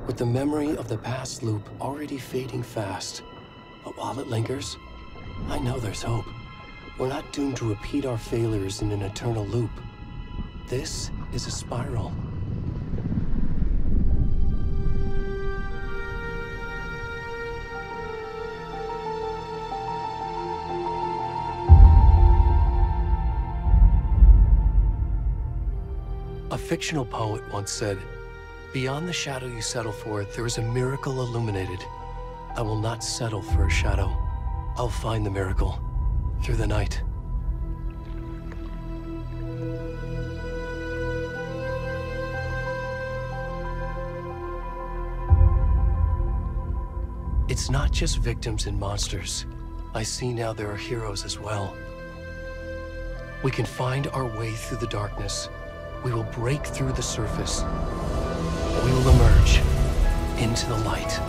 with the memory of the past loop already fading fast. But while it lingers, I know there's hope. We're not doomed to repeat our failures in an eternal loop. This is a spiral. A fictional poet once said, "Beyond the shadow you settle for, there is a miracle illuminated. I will not settle for a shadow. I'll find the miracle through the night." It's not just victims and monsters. I see now there are heroes as well. We can find our way through the darkness. We will break through the surface. We will emerge into the light.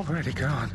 Already gone.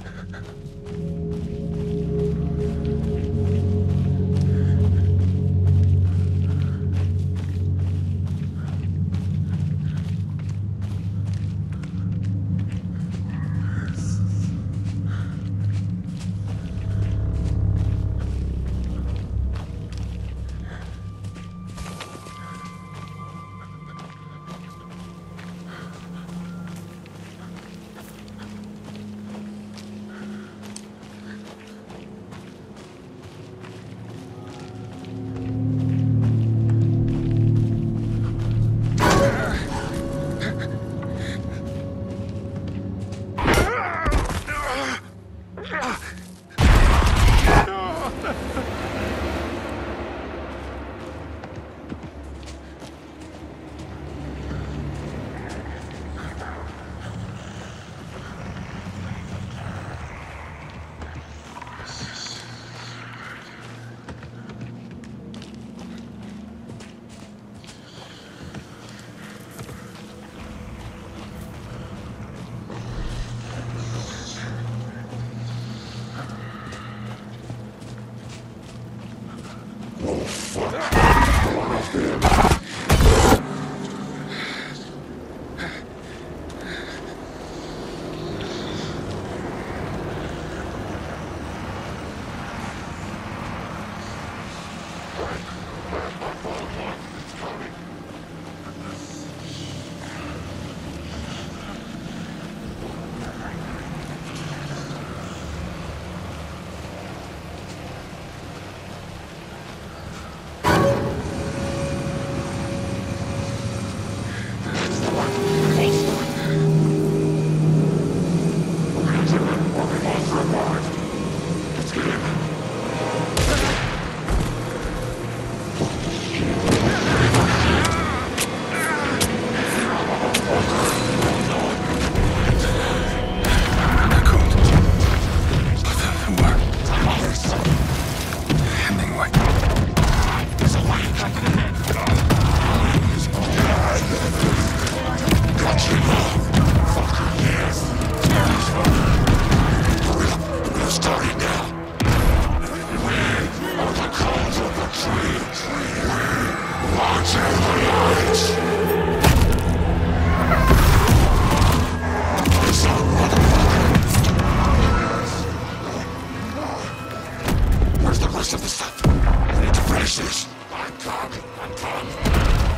Where's the rest of the stuff? I need to finish this. I'm coming.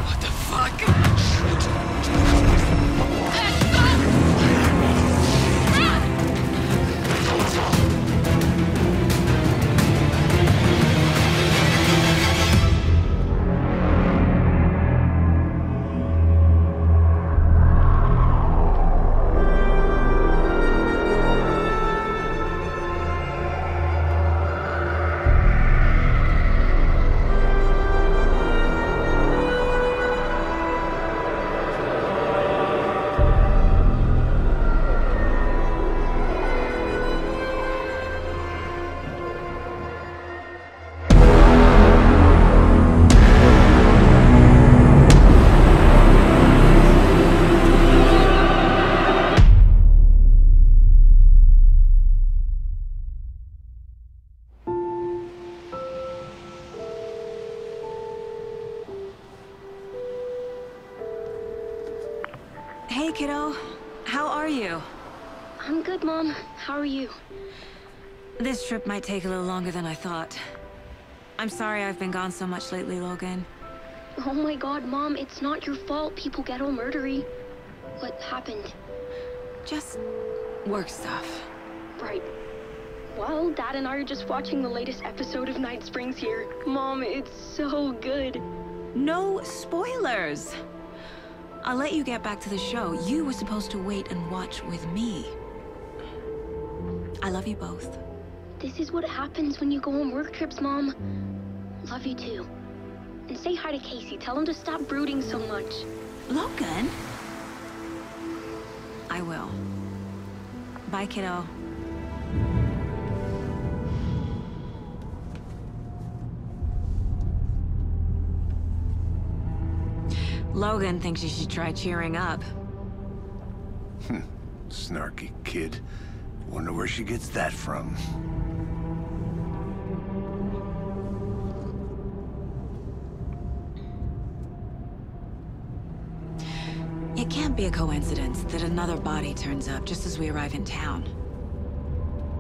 What the fuck? Hey, kiddo. How are you? I'm good, Mom. How are you? This trip might take a little longer than I thought. I'm sorry I've been gone so much lately, Logan. Oh my god, Mom, it's not your fault people get all murdery. What happened? Just work stuff. Right. Well, Dad and I are just watching the latest episode of Night Springs here. Mom, it's so good. No spoilers! I'll let you get back to the show. You were supposed to wait and watch with me. I love you both. This is what happens when you go on work trips, Mom. Love you too. And say hi to Casey. Tell him to stop brooding so much. Logan? I will. Bye, kiddo. Logan thinks you should try cheering up. Snarky kid. Wonder where she gets that from. It can't be a coincidence that another body turns up just as we arrive in town.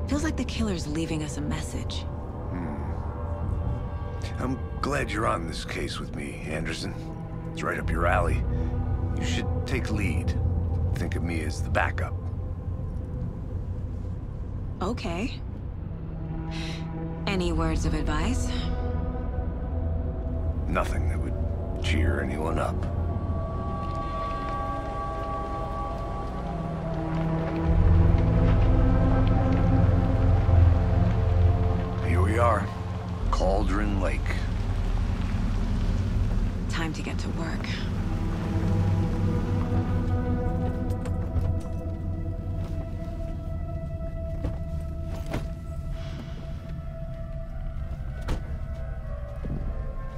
Feels like the killer's leaving us a message. I'm glad you're on this case with me, Anderson. It's right up your alley. You should take lead. Think of me as the backup. Okay. Any words of advice? Nothing that would cheer anyone up. Here we are. Cauldron Lake. Time to get to work.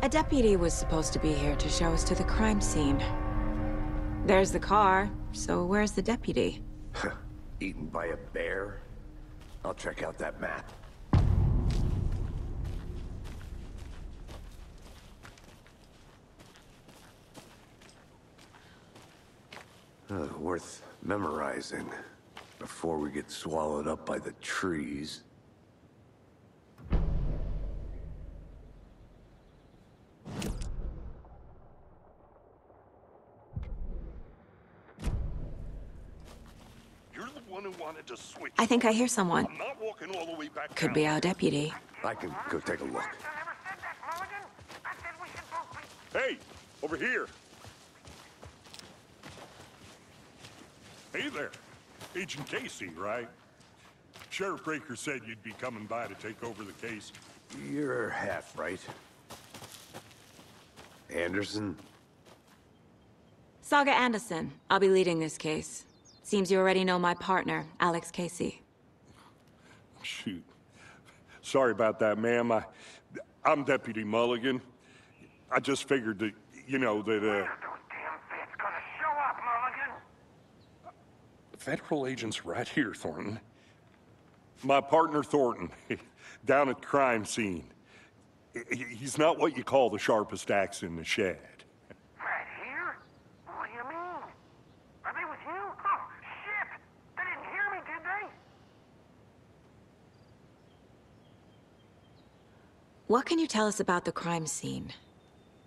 A deputy was supposed to be here to show us to the crime scene. There's the car, so where's the deputy? Eaten by a bear? I'll check out that map. Worth memorizing before we get swallowed up by the trees. You're the one who wanted to switch. I think I hear someone. I'm not walking all the way back Could down. be our deputy. I can go take a look. Hey, over here. Hey there. Agent Casey, right? Sheriff Breaker said you'd be coming by to take over the case. You're half right. Anderson? Saga Anderson. I'll be leading this case. Seems you already know my partner, Alex Casey. Shoot. Sorry about that, ma'am. I'm Deputy Mulligan. I just figured that, you know, that, Those damn feds gonna show up, Mulligan. Federal agent's right here, Thornton. My partner, Thornton, down at the crime scene. He's not what you call the sharpest axe in the shed. Right here? What do you mean? Are they with you? Oh, shit! They didn't hear me, did What can you tell us about the crime scene?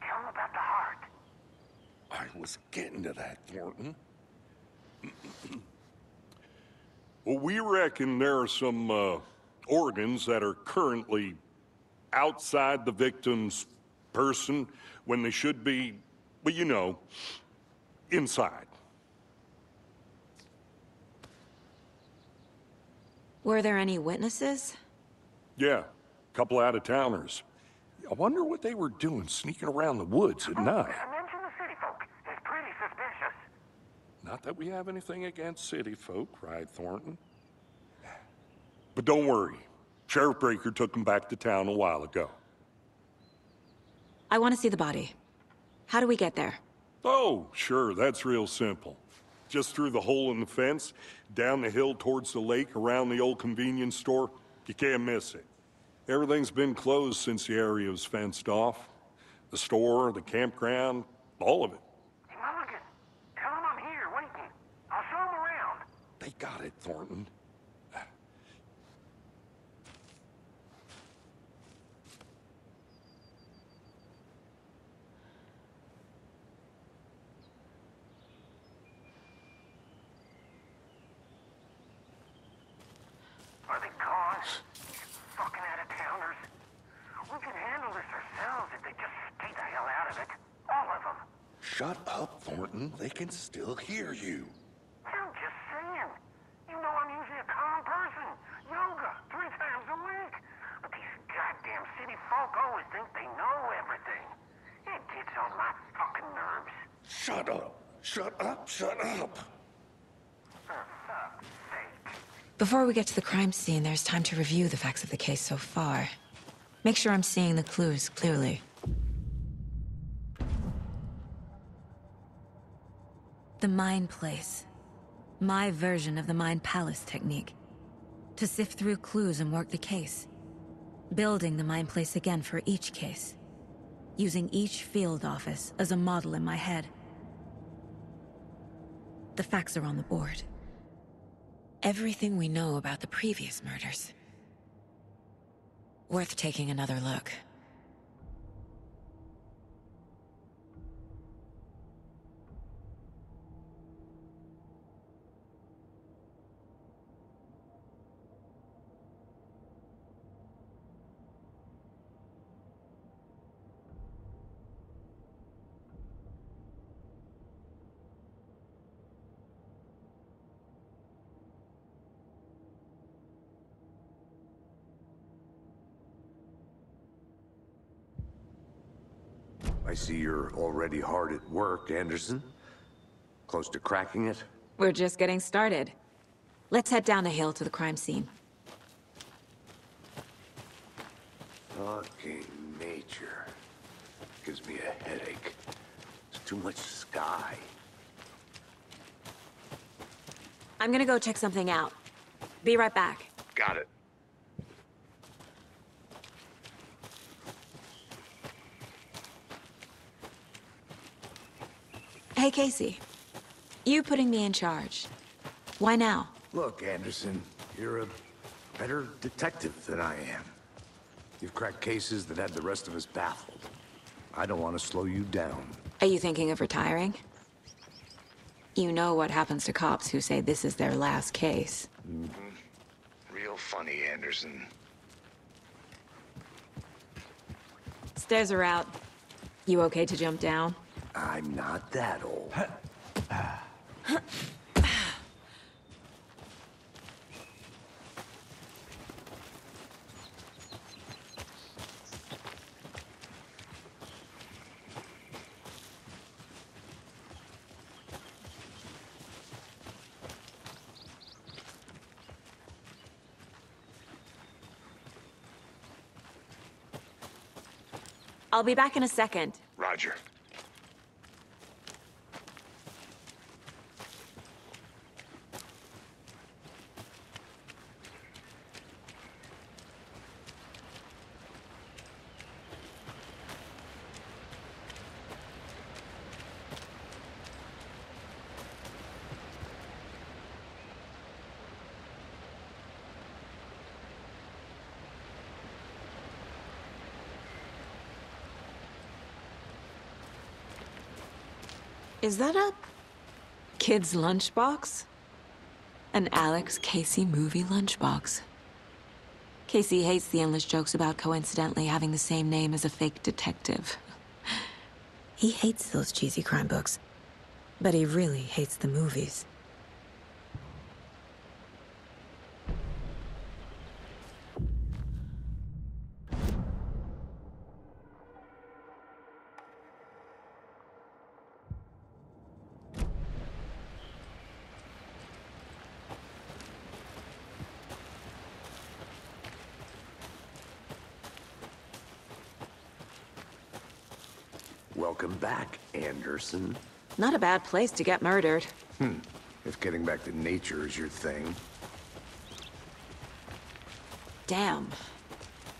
Tell him about the heart. I was getting to that, Thornton. Well, we reckon there are some, organs that are currently outside the victim's person when they should be, well, you know, inside. Were there any witnesses? Yeah, a couple out-of-towners. I wonder what they were doing sneaking around the woods at night. I mentioned the city folk. It's pretty suspicious. Not that we have anything against city folk, cried Thornton. But don't worry. Sheriff Breaker took him back to town a while ago. I want to see the body. How do we get there? Oh, sure, that's real simple. Just through the hole in the fence, down the hill towards the lake, around the old convenience store. You can't miss it. Everything's been closed since the area was fenced off. The store, the campground, all of it. Hey, Mulligan, tell him I'm here waiting. I'll show him around. They got it, Thornton. Are they gone? Fucking out-of-towners. We can handle this ourselves if they just stay the hell out of it. All of them. Shut up, Thornton. They can still hear you. I'm just saying. You know I'm usually a calm person. Yoga 3 times a week. But these goddamn city folk always think they know everything. It gets on my fucking nerves. Shut up. Shut up. Shut up. For fuck's sake. Before we get to the crime scene, there's time to review the facts of the case so far. Make sure I'm seeing the clues clearly. The Mind Place. My version of the Mind Palace technique. To sift through clues and work the case. Building the Mind Place again for each case. Using each field office as a model in my head. The facts are on the board. Everything we know about the previous murders. Worth taking another look. I see you're already hard at work, Anderson. Close to cracking it? We're just getting started. Let's head down the hill to the crime scene. Fucking nature. Gives me a headache. There's too much sky. I'm gonna go check something out. Be right back. Got it. Hey, Casey. You putting me in charge. Why now? Look, Anderson, you're a better detective than I am. You've cracked cases that had the rest of us baffled. I don't want to slow you down. Are you thinking of retiring? You know what happens to cops who say this is their last case. Real funny, Anderson. Stairs are out. You okay to jump down? I'm not that old. I'll be back in a second. Roger. Is that a kid's lunchbox? An Alex Casey movie lunchbox. Casey hates the endless jokes about coincidentally having the same name as a fake detective. He hates those cheesy crime books, but he really hates the movies. Welcome back, Anderson. Not a bad place to get murdered. If getting back to nature is your thing. Damn.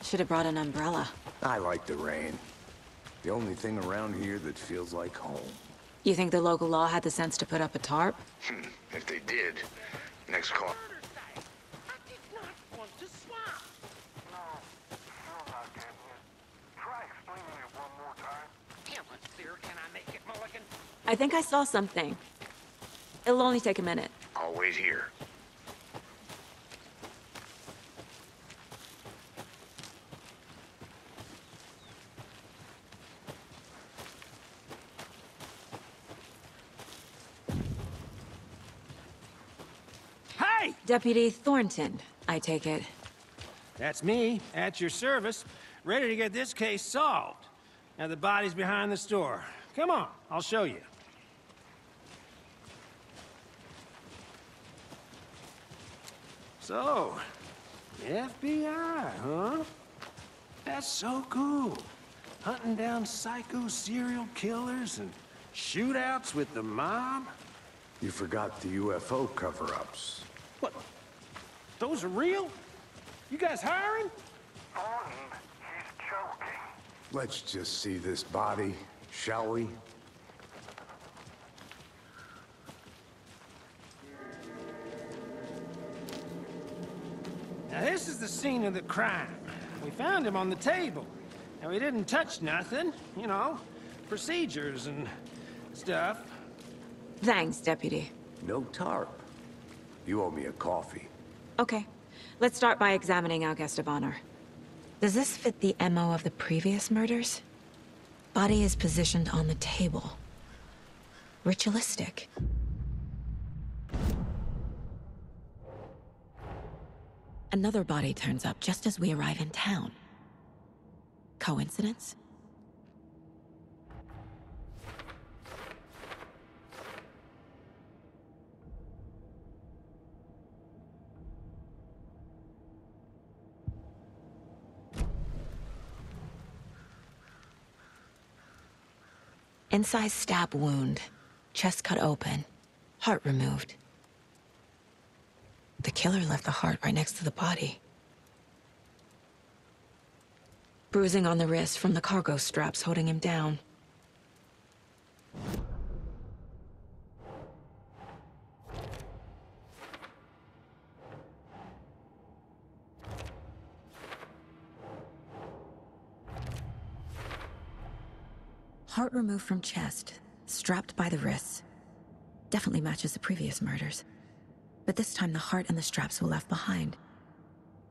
Should have brought an umbrella. I like the rain. The only thing around here that feels like home. You think the local law had the sense to put up a tarp? If they did, next call. I did not want to swap. No, still not getting it. Try explaining it one more time. Damn it, sir. Can I make it, Mulligan? I think I saw something. It'll only take a minute. I'll wait here. Hey! Deputy Thornton, I take it. That's me, at your service, ready to get this case solved. Now the body's behind the store. Come on, I'll show you. So, FBI, huh? That's so cool. Hunting down psycho serial killers and shootouts with the mob. You forgot the UFO cover-ups. What? Those are real? You guys hiring? Thornton, he's joking. Let's just see this body, shall we? Now this is the scene of the crime. We found him on the table. Now he didn't touch nothing, you know, procedures and stuff. Thanks, Deputy. No tarp. You owe me a coffee. Okay, let's start by examining our guest of honor. Does this fit the MO of the previous murders? Body is positioned on the table. Ritualistic. Another body turns up just as we arrive in town. Coincidence? Incised stab wound, chest cut open, heart removed. The killer left the heart right next to the body. Bruising on the wrist from the cargo straps holding him down. Heart removed from chest, strapped by the wrists. Definitely matches the previous murders. But this time the heart and the straps were left behind.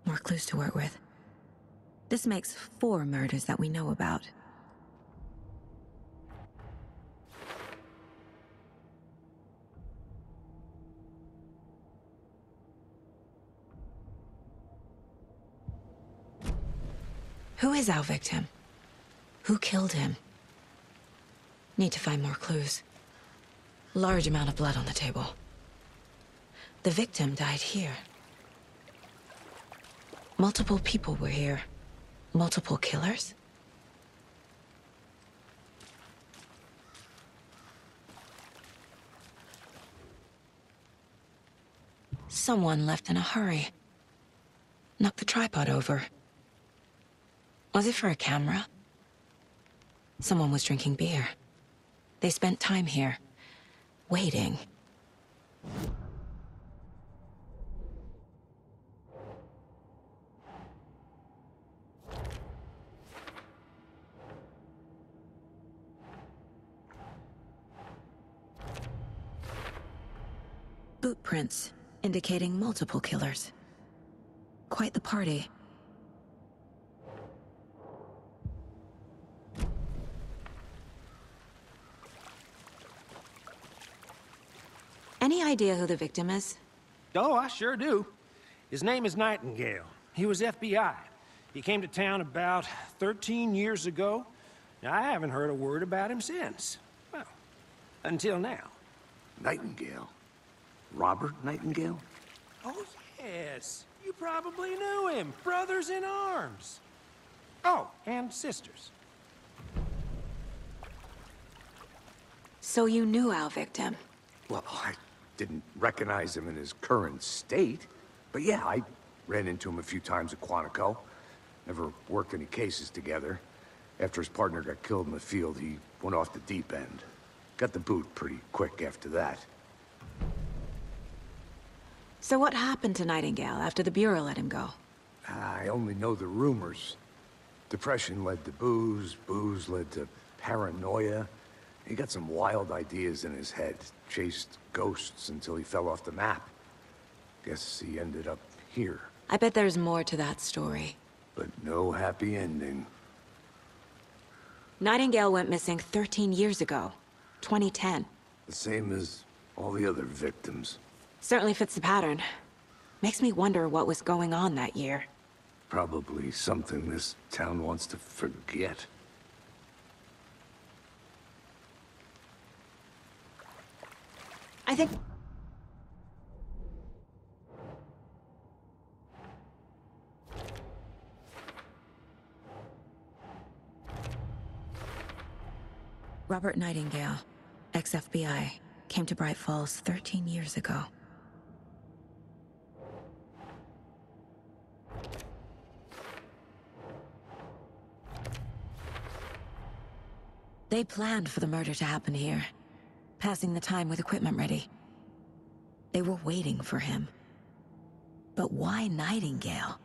More clues to work with. This makes 4 murders that we know about. Who is our victim? Who killed him? Need to find more clues. Large amount of blood on the table. The victim died here. Multiple people were here. Multiple killers? Someone left in a hurry. Knocked the tripod over. Was it for a camera? Someone was drinking beer. They spent time here, waiting. boot prints, indicating multiple killers. Quite the party. Any idea who the victim is? Oh, I sure do. His name is Nightingale. He was FBI. He came to town about 13 years ago. Now, I haven't heard a word about him since. Well, until now. Nightingale? Robert Nightingale? Oh, yes. You probably knew him. Brothers in arms. Oh, and sisters. So you knew our victim? Well, I didn't recognize him in his current state. But yeah, I ran into him a few times at Quantico. Never worked any cases together. After his partner got killed in the field, he went off the deep end. Got the boot pretty quick after that. So what happened to Nightingale after the Bureau let him go? I only know the rumors. Depression led to booze, booze led to paranoia. He got some wild ideas in his head, chased ghosts until he fell off the map. Guess he ended up here. I bet there's more to that story. But no happy ending. Nightingale went missing 13 years ago. 2010. The same as all the other victims. Certainly fits the pattern. Makes me wonder what was going on that year. Probably something this town wants to forget. I think... Robert Nightingale, ex-FBI, came to Bright Falls 13 years ago. They planned for the murder to happen here, passing the time with equipment ready. They were waiting for him. But why Nightingale?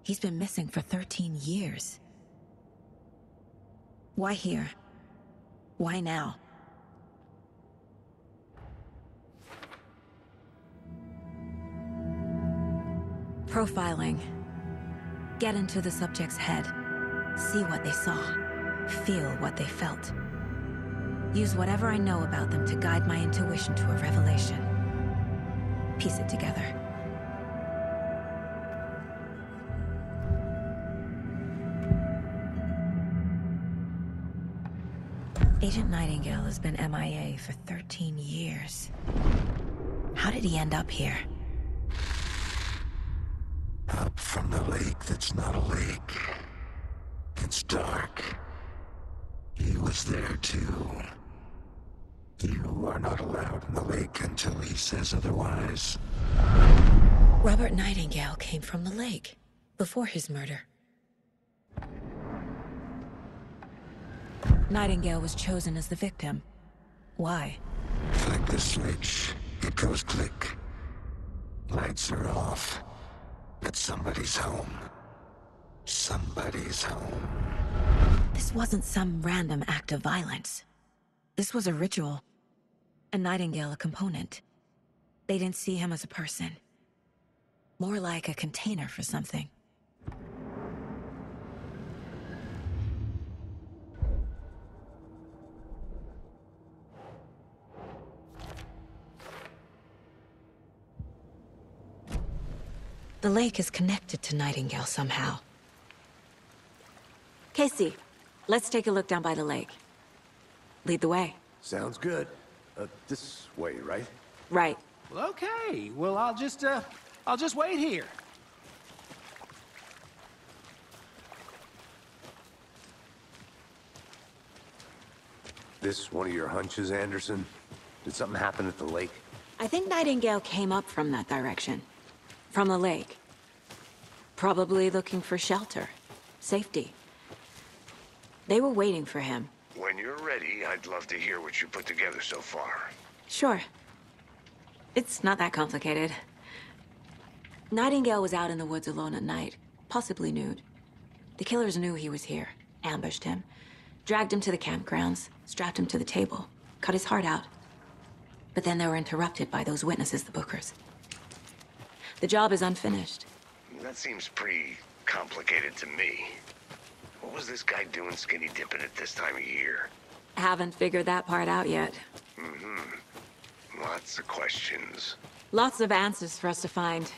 He's been missing for 13 years. Why here? Why now? Profiling. Get into the subject's head. See what they saw. Feel what they felt. Use whatever I know about them to guide my intuition to a revelation. Piece it together. Agent Nightingale has been MIA for 13 years. How did he end up here? Up from the lake that's not a lake. It's dark. He was there too. You are not allowed in the lake until he says otherwise. Robert Nightingale came from the lake, before his murder. Nightingale was chosen as the victim. Why? Flick the switch, it goes click. Lights are off. But somebody's home. Somebody's home. This wasn't some random act of violence. This was a ritual. And Nightingale a component. They didn't see him as a person. More like a container for something. The lake is connected to Nightingale somehow. Casey, let's take a look down by the lake. Lead the way. Sounds good. This way, right? Right. Well, okay. Well, I'll just wait here. This one of your hunches, Anderson? Did something happen at the lake? I think Nightingale came up from that direction. From the lake. Probably looking for shelter. Safety. They were waiting for him. When you're ready, I'd love to hear what you put together so far. Sure. It's not that complicated. Nightingale was out in the woods alone at night, possibly nude. The killers knew he was here, ambushed him, dragged him to the campgrounds, strapped him to the table, cut his heart out. But then they were interrupted by those witnesses, the Bookers. The job is unfinished. That seems pretty complicated to me. What was this guy doing skinny dipping at this time of year? Haven't figured that part out yet. Lots of questions. Lots of answers for us to find.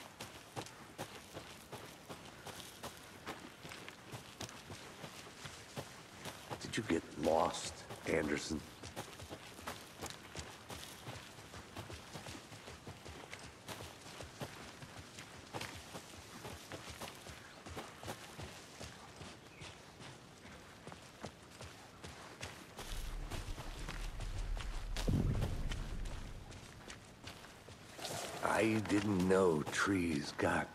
Did you get lost, Anderson? I didn't know trees got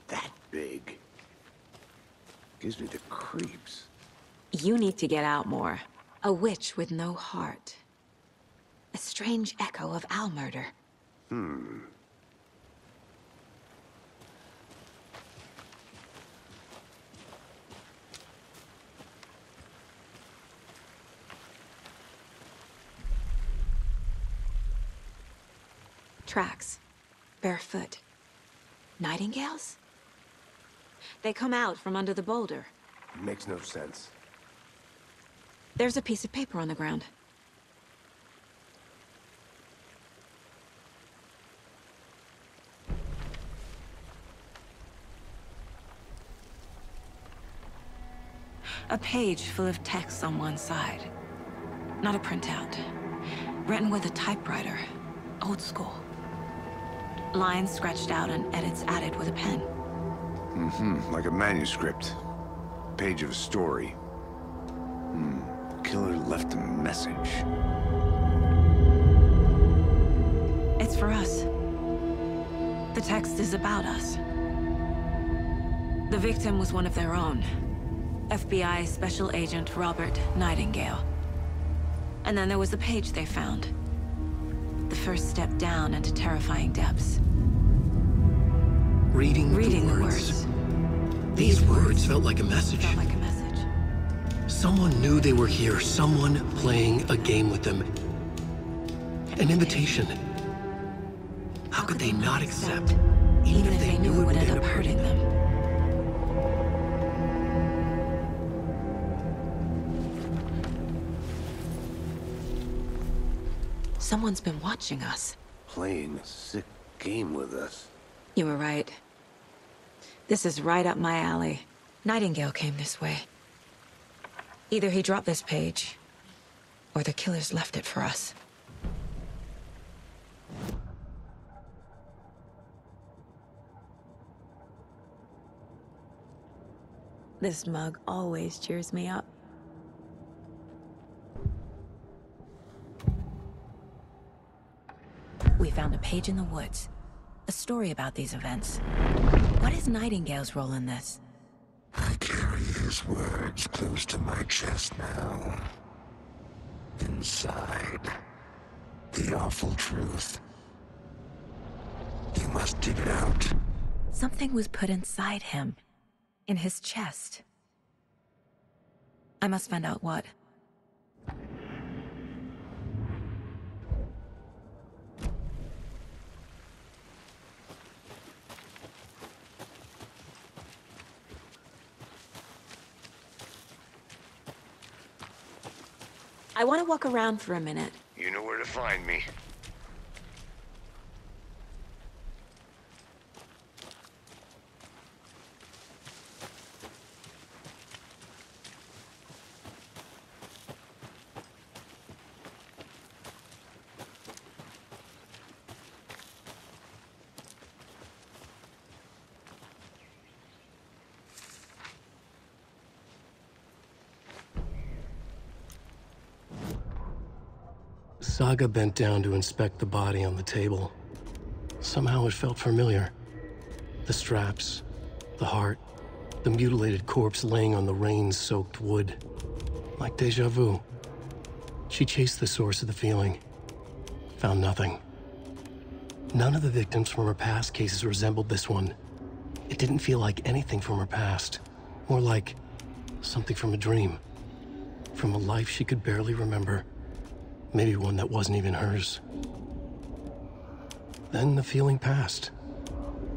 that big. Gives me the creeps. You need to get out more. A witch with no heart. A strange echo of owl murder. Tracks. Barefoot. Nightingales? They come out from under the boulder. Makes no sense. There's a piece of paper on the ground. A page full of text on one side. Not a printout. Written with a typewriter. Old school. Lines scratched out and edits added with a pen. Like a manuscript. Page of a story. Killer left a message. It's for us. The text is about us. The victim was one of their own. FBI Special Agent Robert Nightingale. And then there was the page they found. The first step down into terrifying depths. Reading the words. These words felt like a message. Felt like a message. Someone knew they were here, someone playing a game with them. An invitation. How could they not accept, even if they knew it would end up hurting them? Someone's been watching us. Playing a sick game with us. You were right. This is right up my alley. Nightingale came this way. Either he dropped this page, or the killers left it for us. This mug always cheers me up. We found a page in the woods. A story about these events. What is Nightingale's role in this? I carry his words close to my chest now. Inside, the awful truth. You must dig it out. Something was put inside him. In his chest. I must find out what. I want to walk around for a minute. You know where to find me. Saga bent down to inspect the body on the table. Somehow it felt familiar. The straps, the heart, the mutilated corpse laying on the rain-soaked wood. Like deja vu. She chased the source of the feeling. Found nothing. None of the victims from her past cases resembled this one. It didn't feel like anything from her past. More like something from a dream. From a life she could barely remember. Maybe one that wasn't even hers. Then the feeling passed,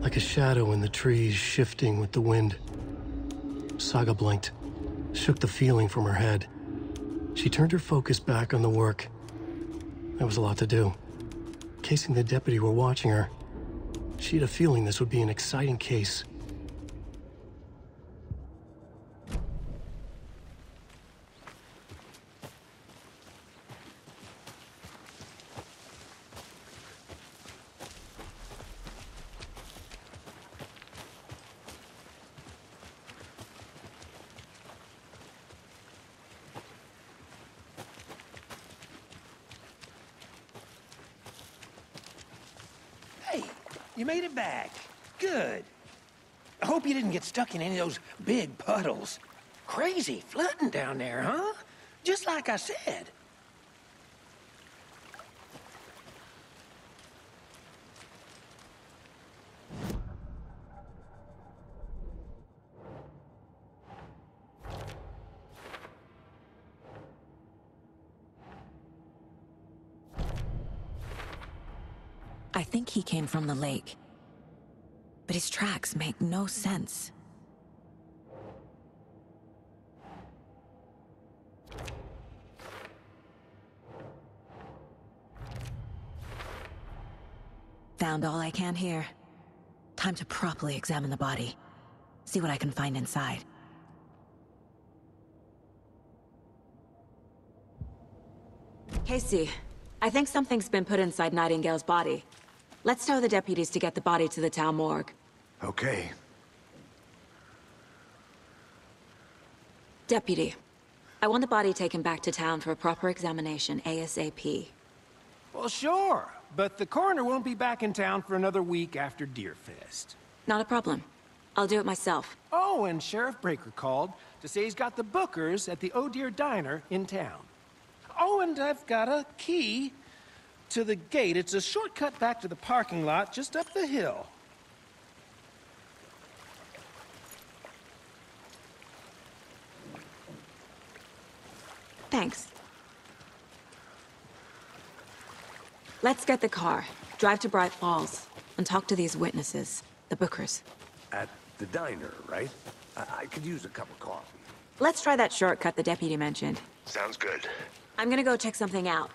like a shadow in the trees shifting with the wind. Saga blinked, shook the feeling from her head. She turned her focus back on the work. There was a lot to do. Casey and the deputy were watching her. She had a feeling this would be an exciting case. You made it back. Good. I hope you didn't get stuck in any of those big puddles. Crazy flooding down there, huh? Just like I said. I think he came from the lake. But his tracks make no sense. Found all I can here. Time to properly examine the body. See what I can find inside. Casey, I think something's been put inside Nightingale's body. Let's tell the deputies to get the body to the town morgue. Okay. Deputy, I want the body taken back to town for a proper examination ASAP. Well, sure. But the coroner won't be back in town for another week after Deerfest. Not a problem. I'll do it myself. Oh, and Sheriff Breaker called to say he's got the Bookers at the Oh Dear Diner in town. Oh, and I've got a key to the gate. It's a shortcut back to the parking lot just up the hill. Thanks. Let's get the car, drive to Bright Falls, and talk to these witnesses, the Bookers. At the diner, right? I could use a cup of coffee. Let's try that shortcut the deputy mentioned. Sounds good. I'm gonna go check something out.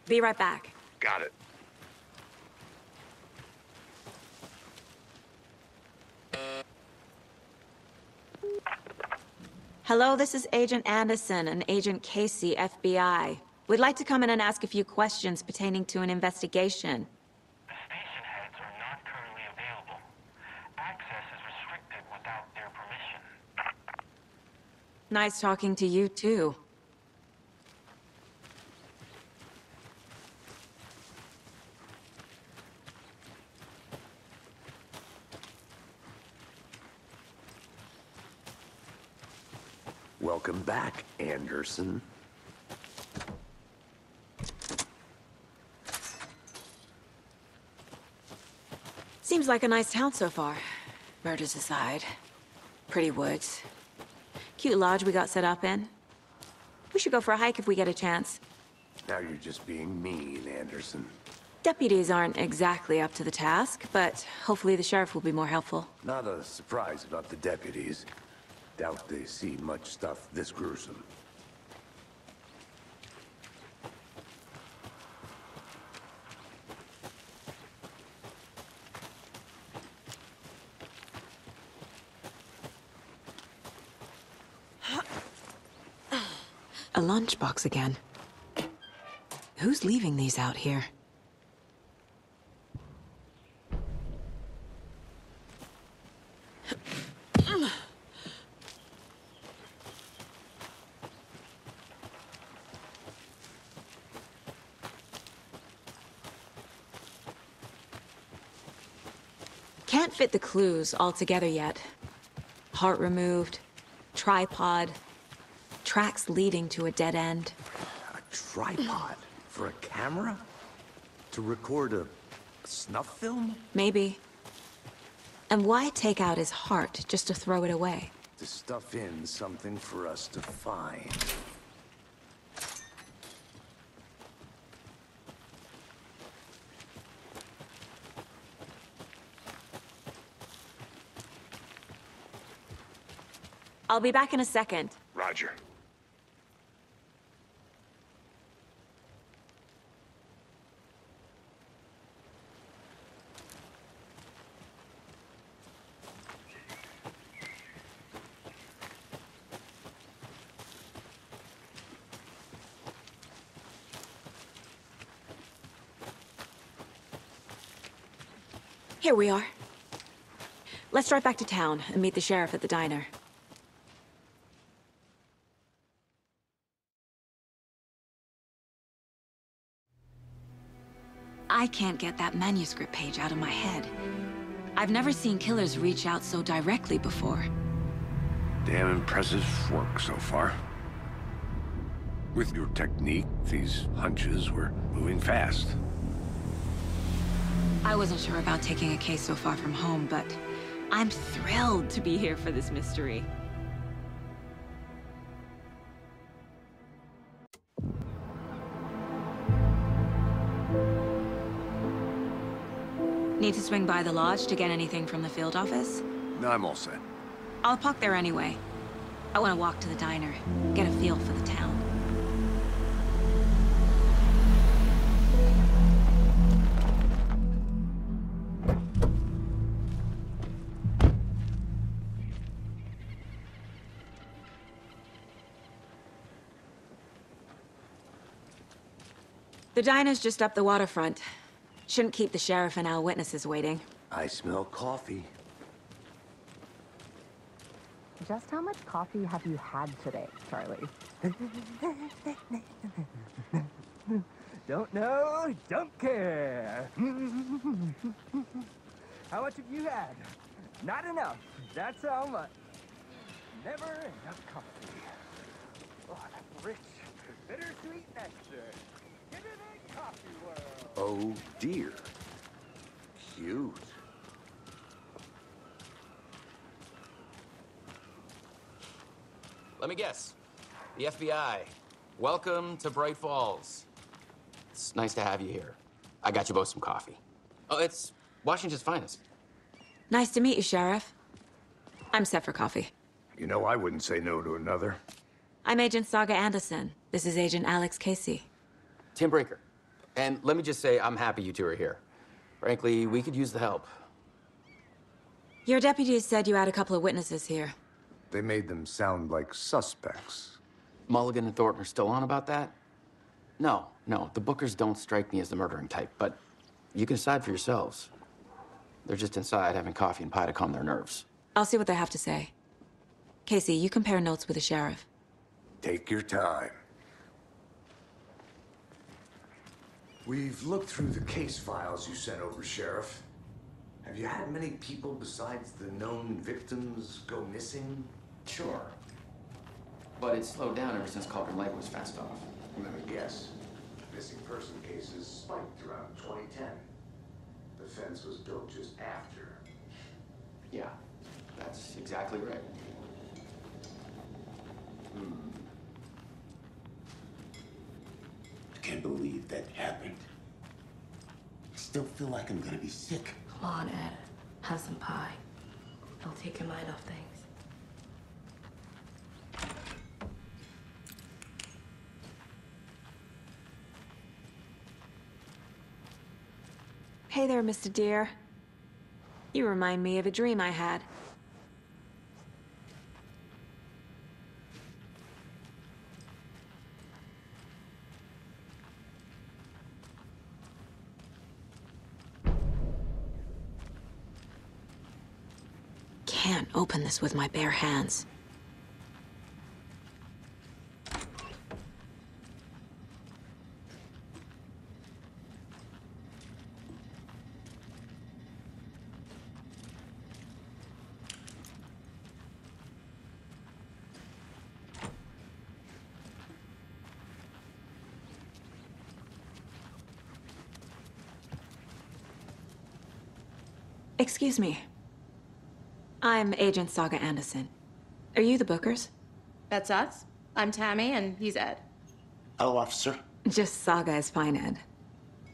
Be right back. Got it. Hello, this is Agent Anderson and Agent Casey, FBI. We'd like to come in and ask a few questions pertaining to an investigation. The station heads are not currently available. Access is restricted without their permission. Nice talking to you, too. Welcome back, Anderson. Seems like a nice town so far. Murders aside. Pretty woods. Cute lodge we got set up in. We should go for a hike if we get a chance. Now you're just being mean, Anderson. Deputies aren't exactly up to the task, but hopefully the sheriff will be more helpful. Not a surprise about the deputies. Doubt they see much stuff this gruesome. A lunchbox again. Who's leaving these out here? Can't fit the clues all together yet. Heart removed, tripod, tracks leading to a dead end. A tripod? For a camera? To record a snuff film? Maybe. And why take out his heart just to throw it away? To stuff in something for us to find. I'll be back in a second. Roger. Here we are. Let's drive back to town and meet the sheriff at the diner. I can't get that manuscript page out of my head. I've never seen killers reach out so directly before. Damn impressive work so far. With your technique, these hunches were moving fast. I wasn't sure about taking a case so far from home, but I'm thrilled to be here for this mystery. Need to swing by the lodge to get anything from the field office? No, I'm all set. I'll park there anyway. I want to walk to the diner, get a feel for the town. The diner's just up the waterfront. Shouldn't keep the sheriff and our witnesses waiting. I smell coffee. Just how much coffee have you had today, Charlie? Don't know, don't care. How much have you had? Not enough. That's how much. Never enough coffee. Oh, that's rich, bittersweet nectar. Get it in coffee world. Oh dear. Cute. Let me guess. The FBI. Welcome to Bright Falls. It's nice to have you here. I got you both some coffee. Oh, it's Washington's finest. Nice to meet you, Sheriff. I'm set for coffee. You know, I wouldn't say no to another. I'm Agent Saga Anderson. This is Agent Alex Casey. Tim Brinker. And let me just say, I'm happy you two are here. Frankly, we could use the help. Your deputies said you had a couple of witnesses here. They made them sound like suspects. Mulligan and Thornton are still on about that? No, the Bookers don't strike me as the murdering type, but you can decide for yourselves. They're just inside having coffee and pie to calm their nerves. I'll see what they have to say. Casey, you compare notes with the sheriff. Take your time. We've looked through the case files you sent over, Sheriff. Have you had many people besides the known victims go missing? Sure. But it's slowed down ever since Cauldron Lake was fenced off. Let me guess. Missing person cases spiked around 2010. The fence was built just after. Yeah, that's exactly right. I can't believe that happened. I still feel like I'm gonna be sick. Come on, Ed. Have some pie. It'll take your mind off things. Hey there, Mr. Deer. You remind me of a dream I had. Can't open this with my bare hands. Excuse me. I'm Agent Saga Anderson. Are you the Bookers? That's us. I'm Tammy, and he's Ed. Hello, officer. Just Saga is fine, Ed.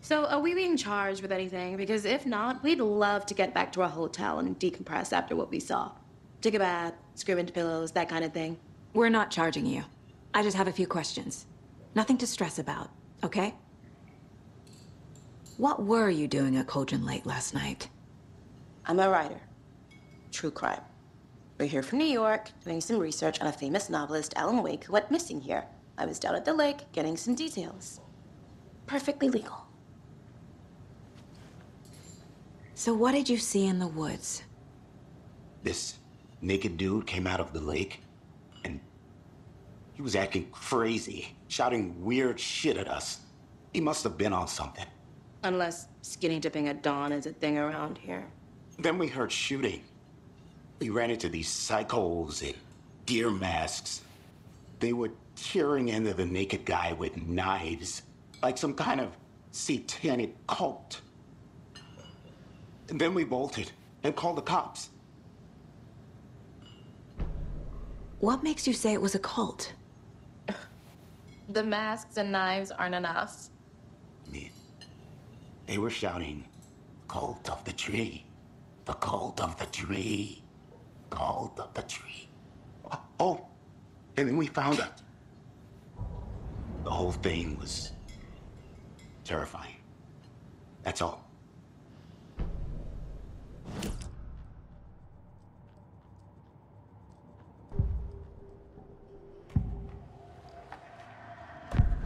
So, are we being charged with anything? Because if not, we'd love to get back to our hotel and decompress after what we saw. Take a bath, scream into pillows, that kind of thing. We're not charging you. I just have a few questions. Nothing to stress about, okay? What were you doing at Cauldron Lake last night? I'm a writer. True crime. We're here from New York, doing some research on a famous novelist, Alan Wake, who went missing here. I was down at the lake, getting some details. Perfectly legal. So what did you see in the woods? This naked dude came out of the lake, and he was acting crazy, shouting weird shit at us. He must have been on something. Unless skinny dipping at dawn is a thing around here. Then we heard shooting. We ran into these psychos in deer masks. They were tearing into the naked guy with knives, like some kind of satanic cult. And then we bolted and called the cops. What makes you say it was a cult? The masks and knives aren't enough. They were shouting, "Cult of the tree, the cult of the tree, cult of the tree." Oh, and then we found it. The whole thing was terrifying. That's all.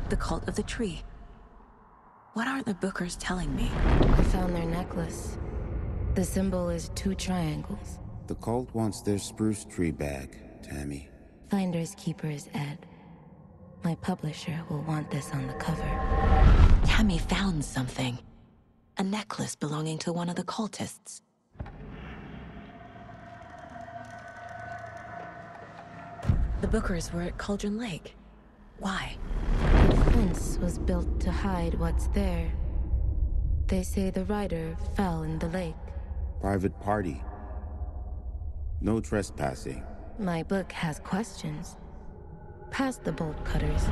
The cult of the tree. What are the Bookers telling me? I found their necklace. The symbol is 2 triangles. The cult wants their spruce tree back, Tammy. Finders keepers, Ed. My publisher will want this on the cover. Tammy found something. A necklace belonging to one of the cultists. The Bookers were at Cauldron Lake. Why? The fence was built to hide what's there. They say the rider fell in the lake. Private party. No trespassing. My book has questions. Past the bolt cutters.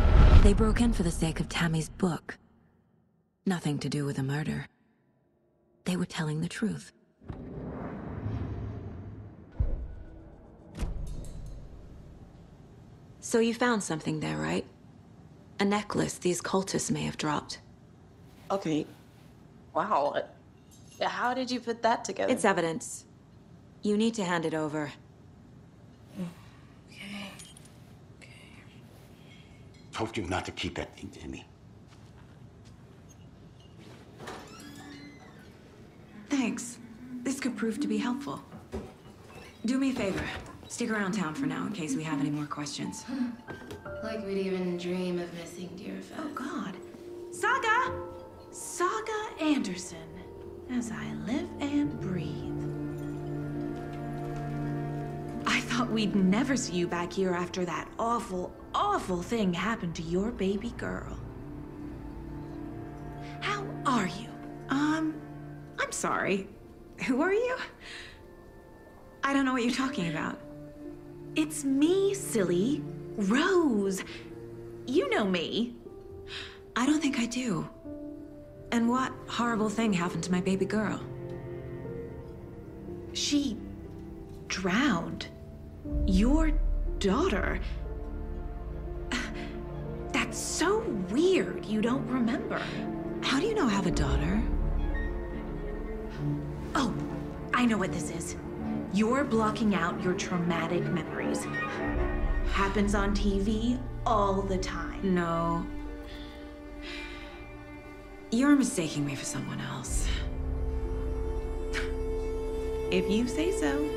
They broke in for the sake of Tammy's book. Nothing to do with a murder. They were telling the truth. So you found something there, right? A necklace these cultists may have dropped. Okay. Wow. How did you put that together? It's evidence. You need to hand it over. Okay. Told you not to keep that thing, Tammy. Thanks. This could prove to be helpful. Do me a favor. Stick around town for now in case we have any more questions. Like we'd even dream of missing Deerfest. Oh, God. Saga! Saga Anderson. As I live and breathe. I thought we'd never see you back here after that awful, awful thing happened to your baby girl. How are you? I'm sorry. Who are you? I don't know what you're talking about. It's me, silly. Rose. You know me. I don't think I do. And what horrible thing happened to my baby girl? She drowned. Your daughter. That's so weird you don't remember. How do you know I have a daughter? Oh, I know what this is. You're blocking out your traumatic memories. Happens on TV all the time. No. You're mistaking me for someone else. If you say so.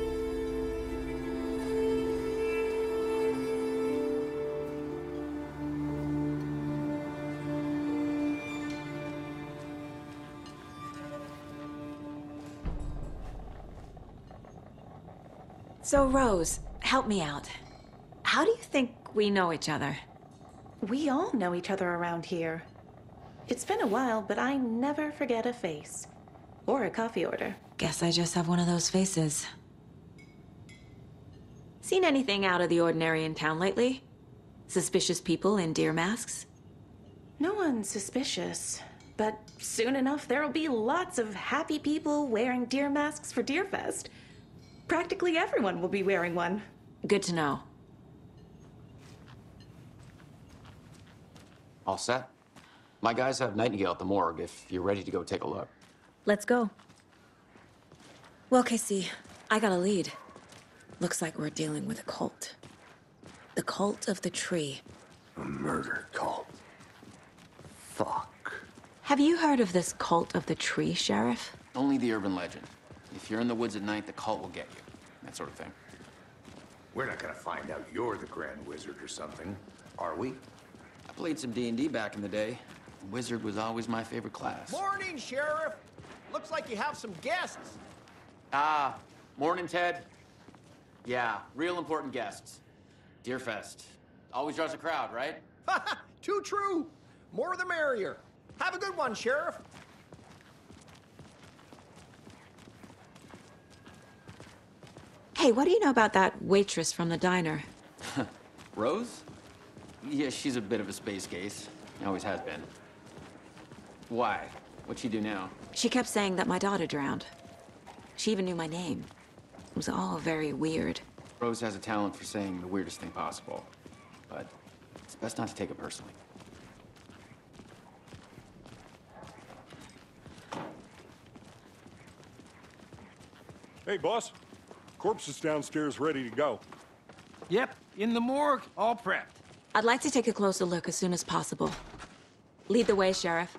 So, Rose, help me out. How do you think we know each other? We all know each other around here. It's been a while, but I never forget a face. Or a coffee order. Guess I just have one of those faces. Seen anything out of the ordinary in town lately? Suspicious people in deer masks? No one's suspicious. But soon enough, there'll be lots of happy people wearing deer masks for Deerfest. Practically everyone will be wearing one. Good to know. All set? My guys have Nightingale at the morgue if you're ready to go take a look. Let's go. Well, Casey, I got a lead. Looks like we're dealing with a cult. The cult of the tree. A murder cult. Fuck. Have you heard of this cult of the tree, Sheriff? Only the urban legend. If you're in the woods at night, the cult will get you. That sort of thing. We're not gonna find out you're the Grand Wizard or something, are we? I played some D&D back in the day. Wizard was always my favorite class. Morning, Sheriff. Looks like you have some guests. Ah, morning, Ted. Yeah, real important guests. Deerfest. Always draws a crowd, right? Too true. More the merrier. Have a good one, Sheriff. Hey, what do you know about that waitress from the diner? Rose? Yeah, she's a bit of a space case. Always has been. Why? What'd she do now? She kept saying that my daughter drowned. She even knew my name. It was all very weird. Rose has a talent for saying the weirdest thing possible. But it's best not to take it personally. Hey, boss. Corpse is downstairs ready to go. Yep, in the morgue, all prepped. I'd like to take a closer look as soon as possible. Lead the way, Sheriff.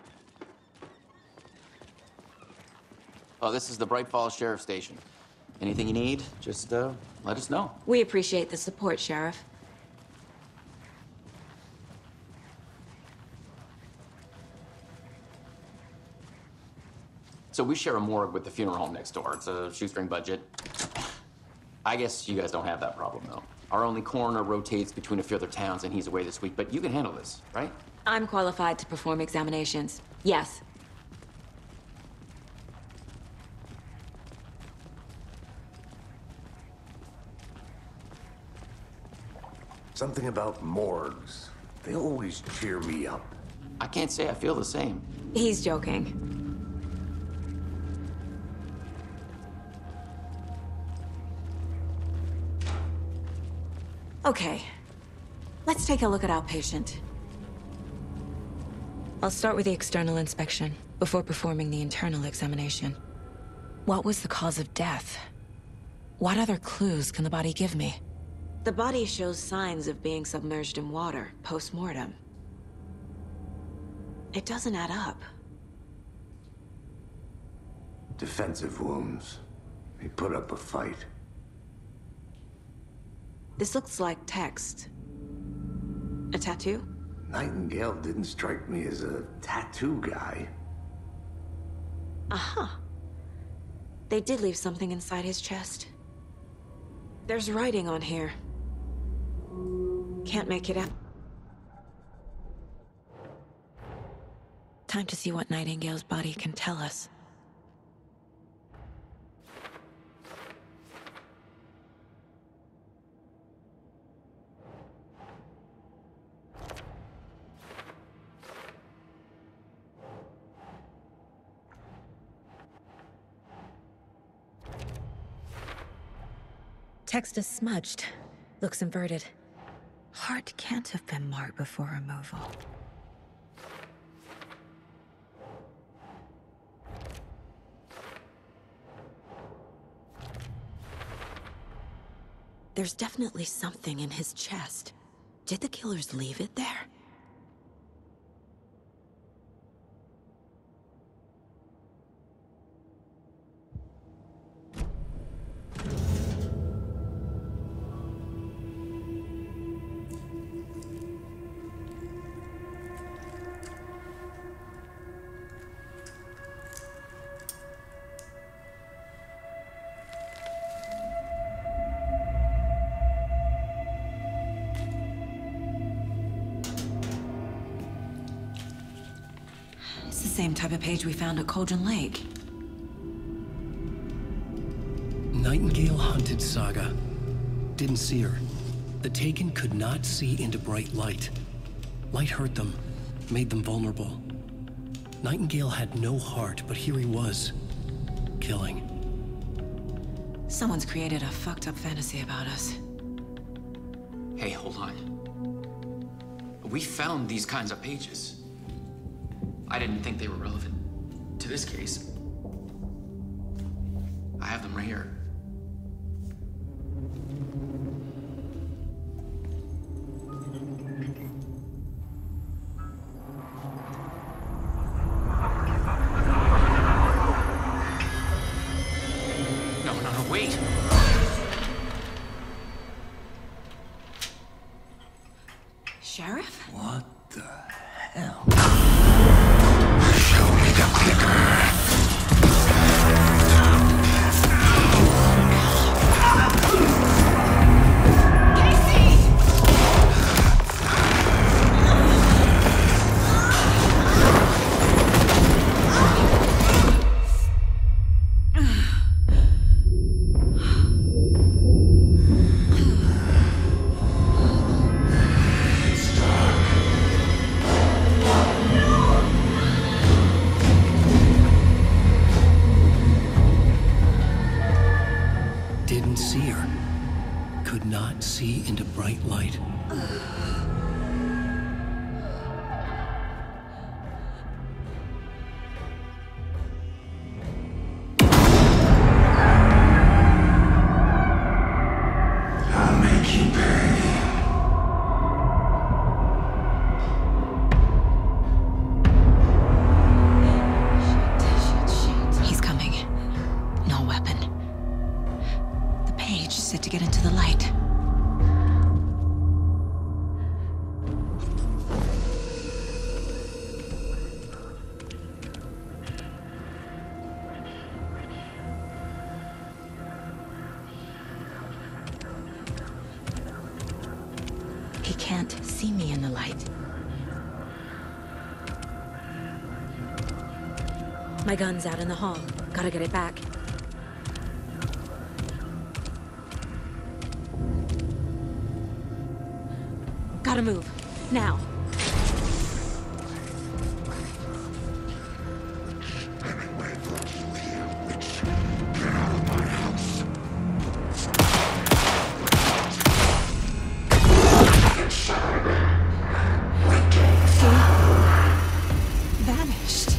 Oh, this is the Bright Falls Sheriff Station. Anything you need, just let us know. We appreciate the support, Sheriff. So we share a morgue with the funeral home next door. It's a shoestring budget. I guess you guys don't have that problem, though. Our only coroner rotates between a few other towns, and he's away this week, but you can handle this, right? I'm qualified to perform examinations. Yes. Something about morgues. They always cheer me up. I can't say I feel the same. He's joking. Okay, let's take a look at our patient. I'll start with the external inspection before performing the internal examination. What was the cause of death? What other clues can the body give me? The body shows signs of being submerged in water post-mortem. It doesn't add up. Defensive wounds. He put up a fight. This looks like text. A tattoo? Nightingale didn't strike me as a tattoo guy. Uh-huh. They did leave something inside his chest. There's writing on here. Can't make it out. Time to see what Nightingale's body can tell us. Text is smudged. Looks inverted. Heart can't have been marked before removal. There's definitely something in his chest. Did the killers leave it there? It's the same type of page we found at Cauldron Lake. Nightingale hunted Saga. Didn't see her. The Taken could not see into bright light. Light hurt them, made them vulnerable. Nightingale had no heart, but here he was, killing. Someone's created a fucked up fantasy about us. Hey, hold on. We found these kinds of pages. I didn't think they were relevant to this case. I have them right here. No, wait! Sheriff? What the hell? Show me the clicker. Didn't see her. Could not see into bright light. I'll make you pay. He's coming. No weapon. The page said to get into the light. He can't see me in the light. My gun's out in the hall. Gotta get it back. Gotta move. Now. Vanished.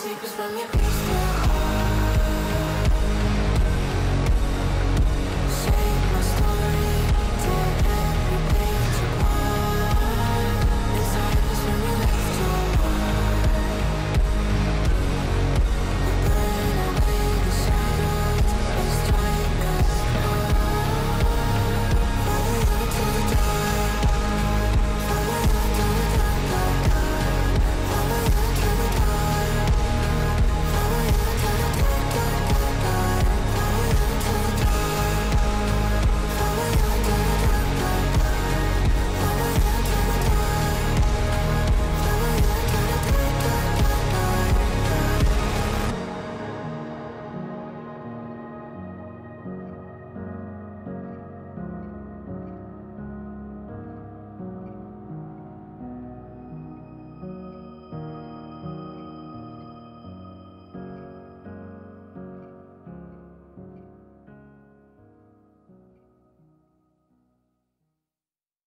secrets from your